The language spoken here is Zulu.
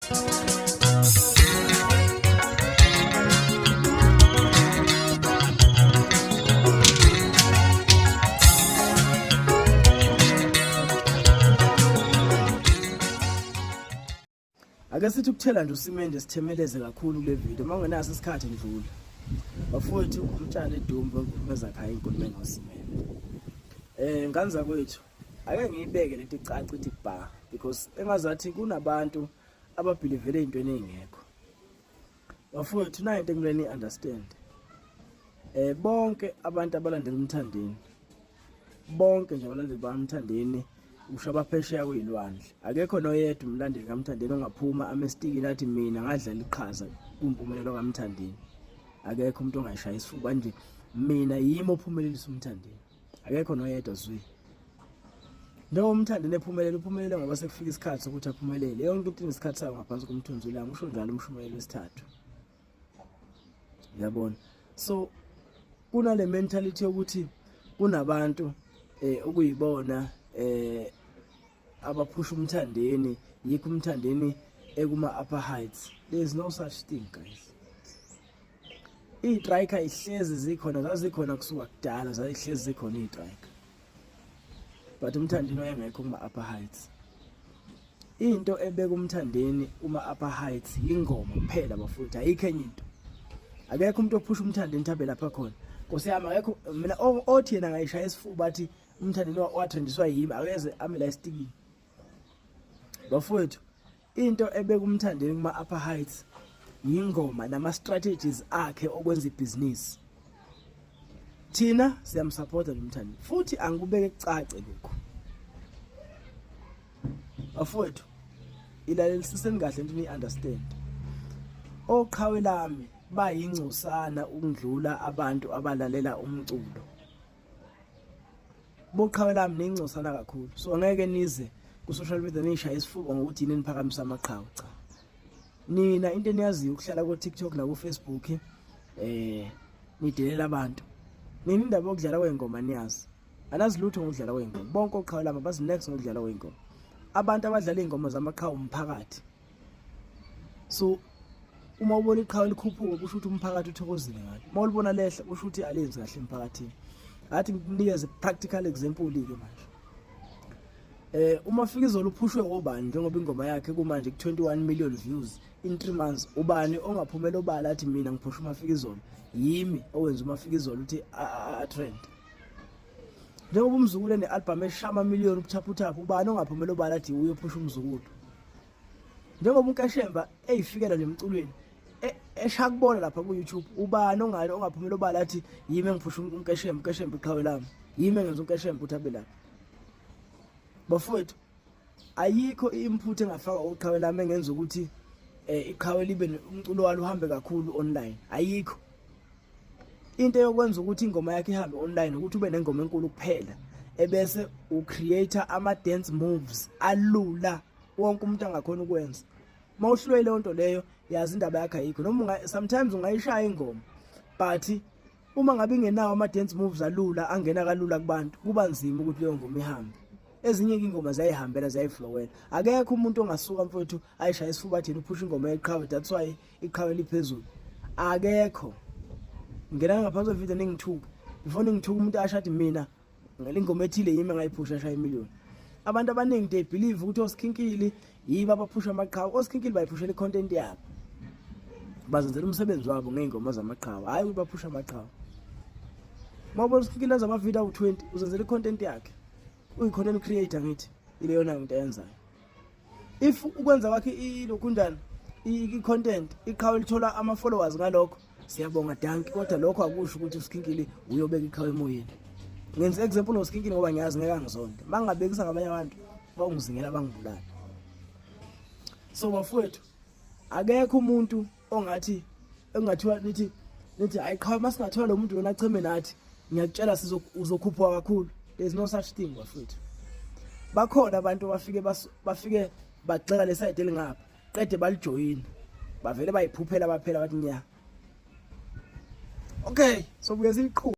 Ake sithi ukuthela nje usimende sithemeleze kakhulu kule video mangenaso isikhathi ndlula. Bafowethu umtshana edumbe bezakhaya inkulumeni ngosimende. Nganza kwethu ake ngiyibeke lento icaca ithi ba because engazathi kunabantu ababelievele intweni engekho. Bafowethu nayo into engileni understand. Bonke abantu abalandela umthandeni. Bonke nje abalandeli bamthandeni usho abaphesheya kwilwandle. Akekho noyedwa umlandeli kaMthandeni ongaphuma amestiki nathi mina ngadlala iqhaza kumpumelelo kaMthandeni. Akekho umuntu ongayishaya isifuba nje mina yimi ophumelelisa uMthandeni. Akekho noyedwa zwi. Njengoba uMthandeni uphumelele ngoba sekufika isikhathi sokuthi aphumelele. Yonke into inesikhathi sayo ngaphansi komthunzi la ngisho njalo umshumayeli wesithathu. Yabona. So kunale mentality yokuthi kunabantu ukuyibona abaphusha uMthandeni yikho uMthandeni ekuma upper heights. There is no such thing, guys. Istrike ihlezi zikhona zazikhona kusuka kudala zayihlezi zikhona istrike. But uMthandeni wayengekho kuma upper heights. Into ebeka uMthandeni uma upper heights ingoma kuphela bafutha ayikho enye into. Akekho umuntu ophusha uMthandeni thabe lapha khona. Nkosi yami akekho mina othi yena ngayishaya isifuba bathi uMthandeni watrendiswa yimi akeze amela istikini. Bafowethu into ebeka uMthandeni kuma upper heights ingoma nama strategies akhe okwenza ibhizinisi. Thina siyamsupport uMthandeni futhi angikubeke kucace lokho. Bafowethu ilalelisiseni kahle into ni understand. Oqhawe lami bayingcosana ukudlula abantu abalalela umculo. Boqhawe lami ningcosana kakhulu. So ngeke nize ku social media nishaya isifuba ngokuthi yini niphakamisa amaqhawe cha. Nina into eniyaziyo ukuhlala ku TikTok na ku Facebook nidelela abantu. Nina indaba yokudlala kwengoma niyazi. Anazi lutho ngokudlala kwengoma. Bonke oqhawe lami bazi next ngokudlala kwengoma. Abantu abadlala ingoma zamaqhawe umphakathi. So uma ubona iqhawe likhuphuka kusho ukuthi umphakathi uthokozile ngalo. Uma ulibona lehla kusho ukuthi alenzi kahle emphakathini. Athi nginikeze practical example ke manje. Uma fika izolo uphushwe ngobani njengoba ingoma yakhe kumanje ku 21 million views in 3 months ubani ongaphumela obala athi mina ngiphusha umafika izolo yimi owenza umafika izolo uthi a trend. Njengoba umzukulu nealbum eshama million ubuthaphuthaphu ubani ongaphumela obala athi uyophusha umzukulu. Njengoba uNkashemba eyifikela nje emculweni eshakubona lapha ku YouTube ubani ongaphumela obala athi yimi engiphusha uNkashemba iqhawe lami yimi engenza uNkashemba uthabe lapha. Bafowethu ayikho input engafaka uqhawe lami engenza ukuthi iqhawe libe umculo walo uhambe kakhulu online. Ayikho into yokwenza ukuthi ingoma yakhe ihambe online ukuthi ube nengoma enkulu kuphela ebese ucreator ama dance moves alula wonke umuntu angakhona ukwenza. Mawuhlwe le nto leyo yazi indaba yakhe ayikho noma sometimes ungayishaya ingoma but uma ngabe ingenawo ama dance moves alula angena kalula kubantu kuba nzima ukuthi leyo ngoma ihambe. Ezinye ingoma zayihambela zayiflowela. Akekho umuntu ongasuka mfowethu ayishaya isifuba thina uphusha ingoma yeqhawe that's why iqhawe liphezulu. Akekho. Ngena ngaphansi kwevideo ningithuka. Before ngithuka umuntu ashadi mina ngelingoma ethile yimi ngayiphusha shaya imillion. Abantu abaningi they believe ukuthi oSkinkili yiba abaphusha amaqhawe. oSkinkili bayiphushela icontent yabo. Bazenzela umsebenzi wabo ngeingoma zamaqhawe. Hayi baphusha amaqhawe. Mawubona uSkinkili enza ama video awu20 uzenzela icontent yakhe. Uyi-content creator ngithi ile yona into eyenzayo. If ukwenza kwakhe ilokunjani i-content iqhawe lithola ama followers ngalokho siyabonga danki kodwa lokho akusho ukuthi uSkinkili uyobeka iqhawe emoyeni. Ngenza example noSkinkili ngoba ngiyazi ngeke angizonde. Mangabekisa ngabanye abantu bangizingela bangibulala. So bafowethu akekho umuntu ongathi engathiwa nithi ayiqhawe masingathola lo muntu wona acheme nathi ngiyakutshela uzokhupha kakhulu. There is no such thing bafowethu. Bakhona abantu bafike bagxeka le side elingapha qede balijoyina bavele bayiphuphela baphela bathi nya. Okay so buye siqhubeke